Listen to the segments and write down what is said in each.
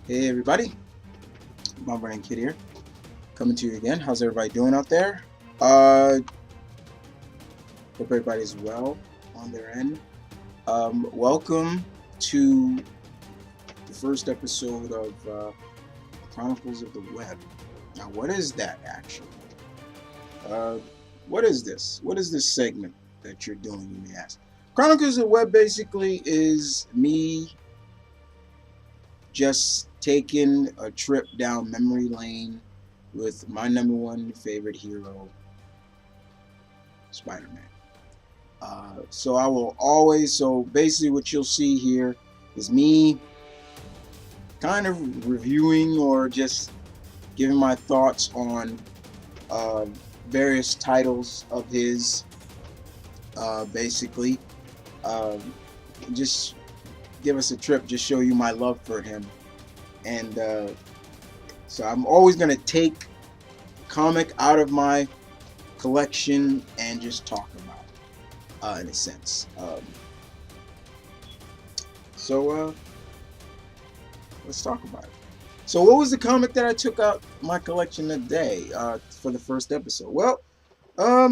Hey everybody, McFarlane Kid here, coming to you again. How's everybody doing out there? Hope everybody's well on their end. Welcome to the first episode of Chronicles of the Web. Now, what is that actually? Uh, what is this? What is this segment that you're doing, you may ask? Chronicles of the Web basically is me just taking a trip down memory lane with my number one favorite hero, Spider-Man. So basically what you'll see here is me kind of reviewing or just giving my thoughts on uh, various titles of his, basically. Just give us a trip, just show you my love for him. And so I'm always going to take comic out of my collection and just talk about it, in a sense. So let's talk about it. So what was the comic that I took out my collection today for the first episode? Well, I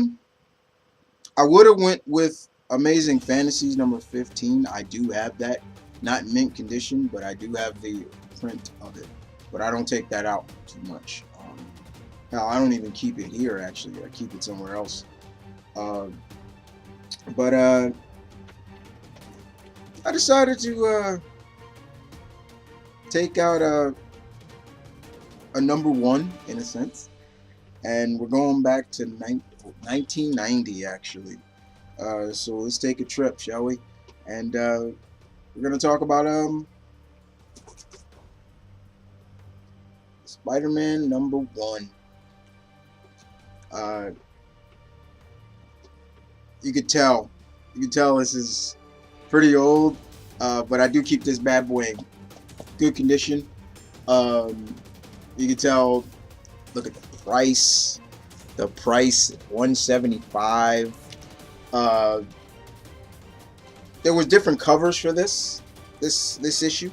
would have went with Amazing Fantasies number 15. I do have that, not in mint condition, but I do have the print of it. But I don't take that out too much. Now I don't even keep it here. Actually, I keep it somewhere else. But I decided to take out a number one in a sense, and we're going back to 1990 actually. So let's take a trip, shall we? And we're gonna talk about Spider-Man number one. You could tell this is pretty old, but I do keep this bad boy in good condition. You can tell. Look at the price. The price $175. There was different covers for this issue,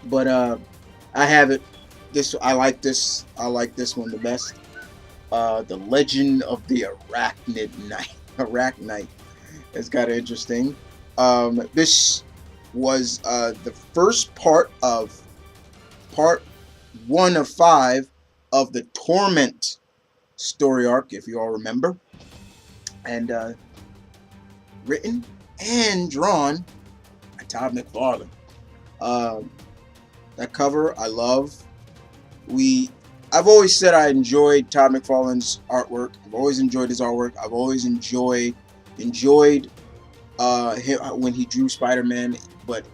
but I have it. I like this one the best. The Legend of the Arachnite. It's kind of interesting. This was the first part one of 5 of the Torment story arc, if you all remember, and written and drawn by Todd McFarlane. That cover I love. I've always said I enjoyed Todd McFarlane's artwork. I've always enjoyed his artwork. I've always enjoyed him when he drew Spider-Man, but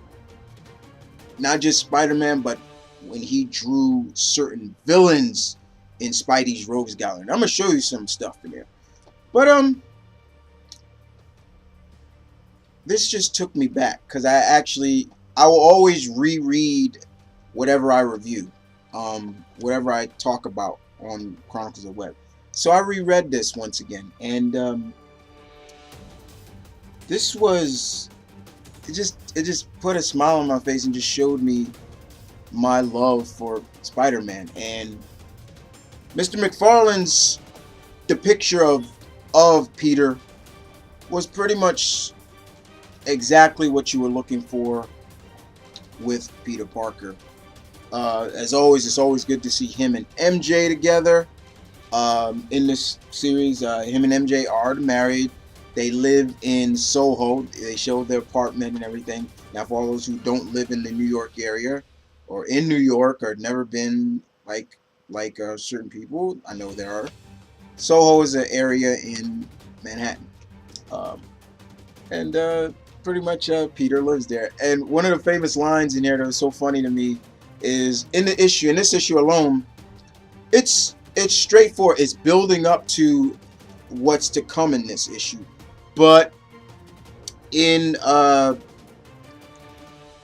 not just Spider-Man, but when he drew certain villains in Spidey's Rogues Gallery. And I'm gonna show you some stuff in there. But this just took me back because I will always reread whatever I review. Whatever I talk about on Chronicles of the Web. So I reread this once again, and this was it just put a smile on my face and just showed me my love for Spider-Man. And Mr. McFarlane's depiction of Peter was pretty much exactly what you were looking for with Peter Parker. As always, it's always good to see him and MJ together. In this series, him and MJ are married. They live in Soho. They show their apartment and everything. Now, for all those who don't live in the New York area or in New York or never been like certain people, I know there are. Soho is an area in Manhattan, and pretty much Peter lives there. And one of the famous lines in there that was so funny to me is in this issue alone, it's straightforward. It's building up to what's to come in this issue, but in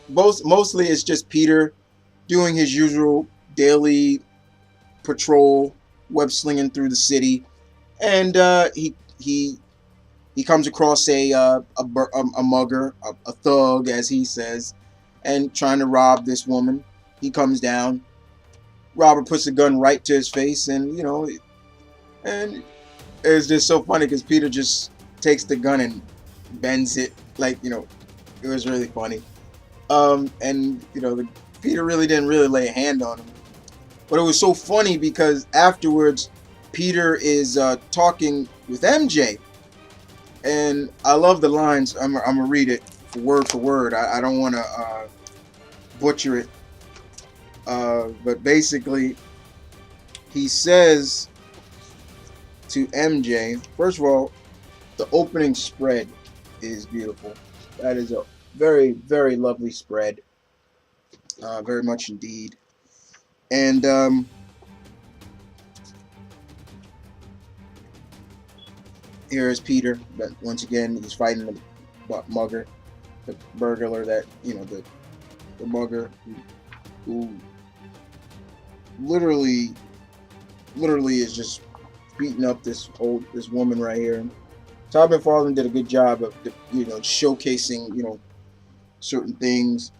mostly it's just Peter doing his usual daily patrol, web slinging through the city, and he comes across a mugger, a thug, as he says, and trying to rob this woman. he comes down. Robert puts the gun right to his face, and and it's just so funny because Peter just takes the gun and bends it, like it was really funny. And Peter really didn't really lay a hand on him, but it was so funny because afterwards, Peter is talking with MJ, and I love the lines. I'm gonna read it word for word. I don't want to butcher it, but basically, he says to MJ, first of all, the opening spread is beautiful. That is a very, very lovely spread. Very much indeed. And here is Peter. But once again, he's fighting the mugger, the burglar that the mugger who literally is just beating up this woman right here. Todd McFarlane did a good job of showcasing certain things,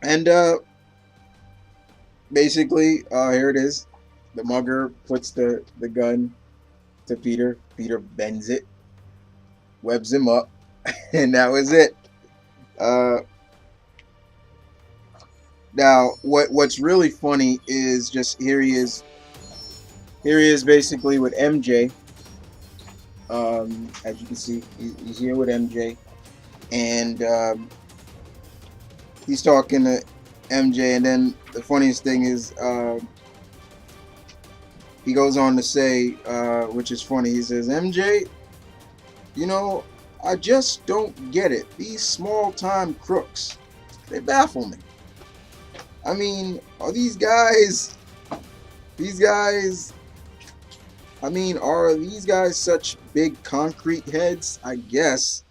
and basically here it is. The mugger puts the gun to Peter. Peter bends it, webs him up, and that was it. Now what's really funny is just here he is basically with MJ. As you can see, he's here with MJ, and he's talking to MJ, and then the funniest thing is he goes on to say, which is funny, he says, MJ, I just don't get it. These small-time crooks, they baffle me. I mean, are these guys such big concrete heads? I guess.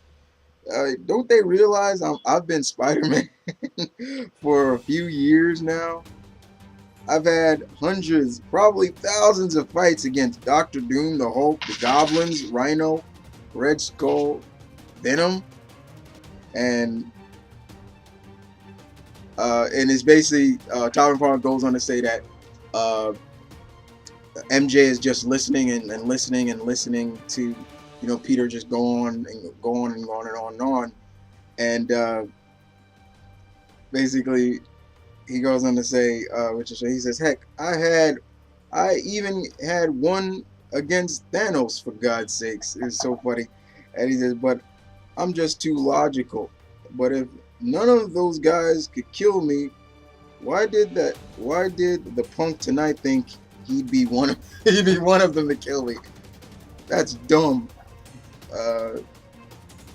Don't they realize I've been Spider-Man for a few years now? I've had hundreds, probably thousands of fights against Doctor Doom, the Hulk, the Goblins, Rhino, Red Skull, Venom, and it's basically Todd McFarlane goes on to say that MJ is just listening and listening to Peter just go on and on, and basically he goes on to say, he says, heck, I even had one against Thanos, for God's sakes. It's so funny. And he says, but I'm just too logical. But if none of those guys could kill me, why did the punk tonight think he'd be one of them to kill me? That's dumb.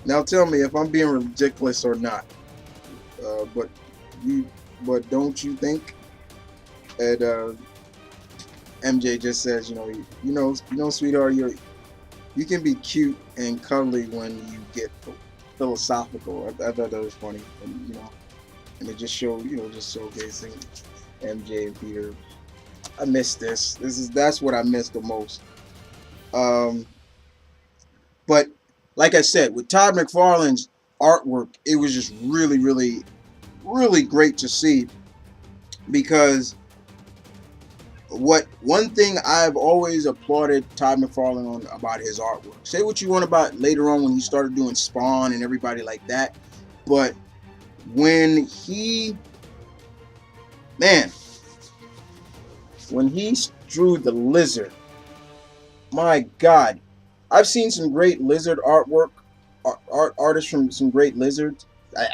Now tell me if I'm being ridiculous or not. But don't you think? And MJ just says, sweetheart, you can be cute and cuddly when you get philosophical. I thought that was funny, and it just showed, just showcasing MJ and Peter. I missed this. That's what I missed the most. But like I said, with Todd McFarlane's artwork, it was just really, really, really great to see, because one thing I've always applauded Todd McFarlane on about his artwork. Say what you want about later on when he started doing Spawn and everybody like that, but when he drew the Lizard, my God, I've seen some great Lizard artwork, artists from some great Lizards.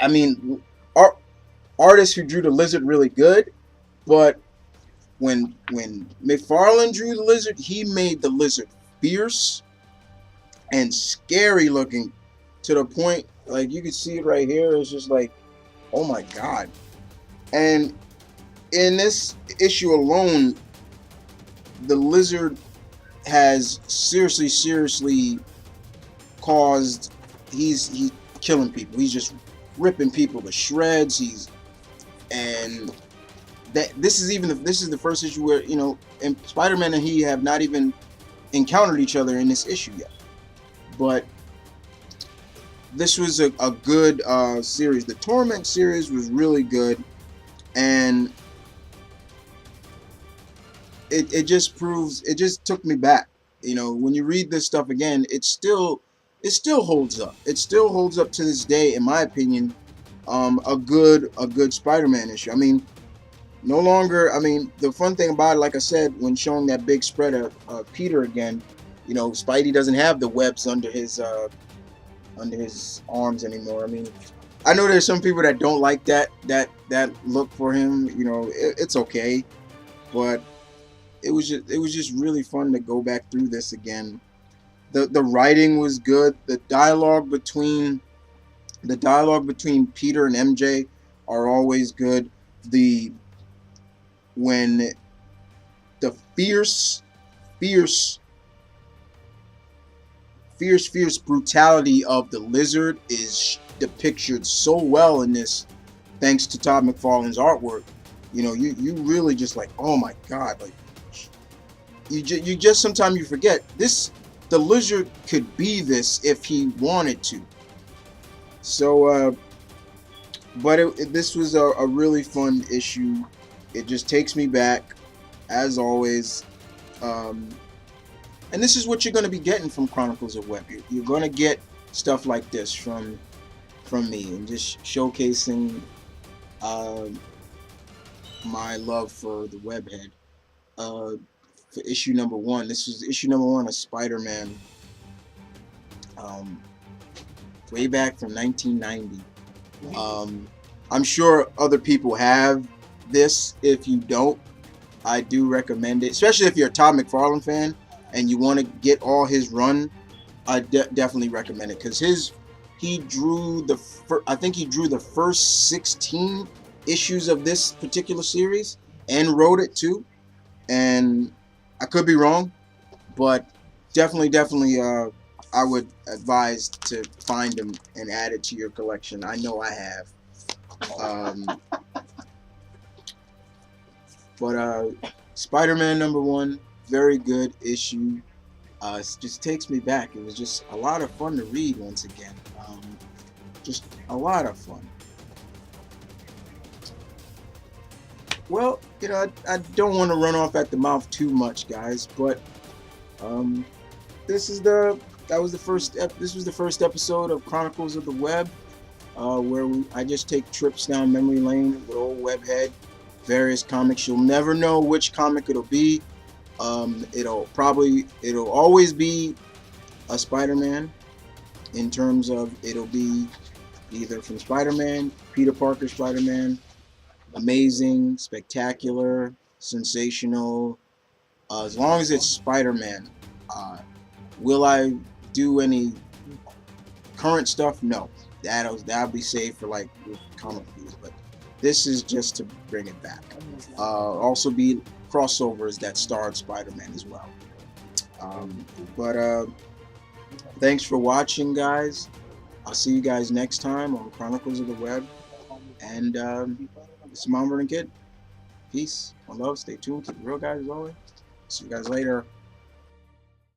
I mean, artists who drew the Lizard really good, but when McFarlane drew the Lizard, he made the Lizard fierce and scary looking, to the point, like, you can see it right here. It's just like, oh my God. And in this issue alone, the Lizard has seriously caused, he's killing people. He's just ripping people to shreds. This is the first issue where, and Spider-Man and he have not even encountered each other in this issue yet. But this was a good series. The Torment series was really good, and it just proves, it just took me back. You know, when you read this stuff again, it still holds up. It still holds up to this day, in my opinion. A good Spider-Man issue. I mean, no longer. I mean, the fun thing about it, like I said, when showing that big spread of Peter again, you know, Spidey doesn't have the webs under his arms anymore. I mean, I know there's some people that don't like that look for him. You know, it's okay, but it was just really fun to go back through this again. The writing was good. The dialogue between Peter and MJ are always good. The when the fierce fierce brutality of the Lizard is depicted so well in this, thanks to Todd McFarlane's artwork. You know, you really just like, oh my god, like you just sometimes you forget this. The Lizard could be this if he wanted to. So, but this was a really fun issue. It just takes me back, as always. And this is what you're going to be getting from Chronicles of Web. You're going to get stuff like this from me, and just showcasing my love for the webhead. For issue number 1, this was issue number 1 of Spider-Man, way back from 1990. I'm sure other people have this. If you don't, I do recommend it, especially if you're a Todd McFarlane fan and you want to get all his run. I definitely recommend it, because he drew I think he drew the first 16 issues of this particular series and wrote it too. And I could be wrong, but definitely I would advise to find them and add it to your collection. I know I have. But Spider-Man number 1, very good issue. It just takes me back. It was just a lot of fun to read once again. Just a lot of fun. Well, you know, I don't want to run off at the mouth too much, guys, but this was the first episode of Chronicles of the Web, where I just take trips down memory lane with old Webhead, various comics. You'll never know which comic it'll be. It'll always be a Spider-Man, in terms of it'll be either from Spider-Man, Peter Parker Spider-Man, Amazing, Spectacular, Sensational. As long as it's Spider-Man. Will I do any current stuff? No. That'll be saved for like comic views, but this is just to bring it back. Also be crossovers that starred Spider-Man as well. But thanks for watching, guys. I'll see you guys next time on Chronicles of the Web. And this is Mom and Kid. Peace. One love. Stay tuned. Keep it real, guys, as always. See you guys later.